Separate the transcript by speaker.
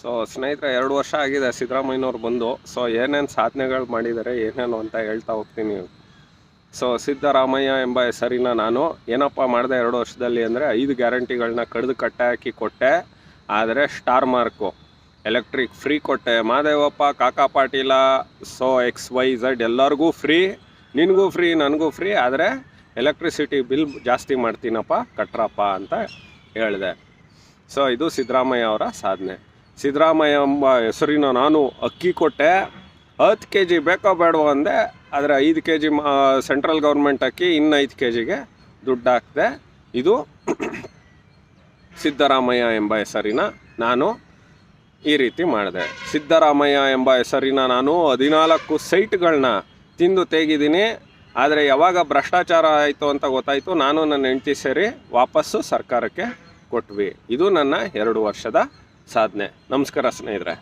Speaker 1: So ಸ್ನೇಹಿತರೆ 2 ವರ್ಷ ಆಗಿದೆ ಸಿದ್ದರಾಮಯ್ಯನವ್ರು ಬಂದು. ಸೊ ಏನೇನು ಸಾಧನೆಗಳು ಮಾಡಿದ್ದಾರೆ ಏನೇನು ಅಂತ ಹೇಳ್ತಾ ಹೋಗ್ತೀನಿ. ಸೊ ಸಿದ್ದರಾಮಯ್ಯ ಎಂಬ ಹೆಸರಿನ ನಾನು ಏನಪ್ಪ ಮಾಡಿದೆ 2 ವರ್ಷದಲ್ಲಿ ಅಂದರೆ 5 ಗ್ಯಾರಂಟಿಗಳನ್ನ ಕಡ್ದು ಕಟ್ಟೆ ಹಾಕಿ ಕೊಟ್ಟೆ. ಆದರೆ ಸ್ಟಾರ್ ಮಾರ್ಕು ಎಲೆಕ್ಟ್ರಿಕ್ ಫ್ರೀ ಕೊಟ್ಟೆ. ಮಾದೇವಪ್ಪ, ಕಾಕಾ ಪಾಟೀಲ, ಸೊ XYZ ಎಲ್ಲರಿಗೂ ಫ್ರೀ, ನಿನಗೂ ಫ್ರೀ, ನನಗೂ ಫ್ರೀ. ಆದರೆ ಎಲೆಕ್ಟ್ರಿಸಿಟಿ ಬಿಲ್ ಜಾಸ್ತಿ ಮಾಡ್ತೀನಪ್ಪ, ಕಟ್ರಪ್ಪ ಅಂತ ಹೇಳಿದೆ. ಸೊ ಇದು ಸಿದ್ದರಾಮಯ್ಯ ಅವರ ಸಾಧನೆ. ಸಿದ್ದರಾಮಯ್ಯ ಎಂಬ ಹೆಸರಿನ ನಾನು ಅಕ್ಕಿ ಕೊಟ್ಟೆ. 10 kg ಬೇಕೋ ಬೇಡವೋ ಅಂದೆ. ಆದರೆ 5 kg ಸೆಂಟ್ರಲ್ ಗೌರ್ಮೆಂಟ್ ಅಕ್ಕಿ, ಇನ್ನು 5 kgಗೆ ದುಡ್ಡು ಹಾಕಿದೆ. ಇದು ಸಿದ್ದರಾಮಯ್ಯ ಎಂಬ ಹೆಸರಿನ ನಾನು ಈ ರೀತಿ ಮಾಡಿದೆ. ಸಿದ್ದರಾಮಯ್ಯ ಎಂಬ ಹೆಸರಿನ ನಾನು 14 ಸೈಟ್ಗಳನ್ನ ತಿಂದು ತೆಗಿದ್ದೀನಿ. ಆದರೆ ಯಾವಾಗ ಭ್ರಷ್ಟಾಚಾರ ಆಯಿತು ಅಂತ ಗೊತ್ತಾಯಿತು, ನಾನು ನನ್ನ ಹೆಂಡತಿ ಸೇರಿ ವಾಪಸ್ಸು ಸರ್ಕಾರಕ್ಕೆ ಕೊಟ್ವಿ. ಇದು ನನ್ನ 2 ವರ್ಷದ ಸಾಧನೆ. ನಮಸ್ಕಾರ ಸ್ನೇಹಿತರೆ.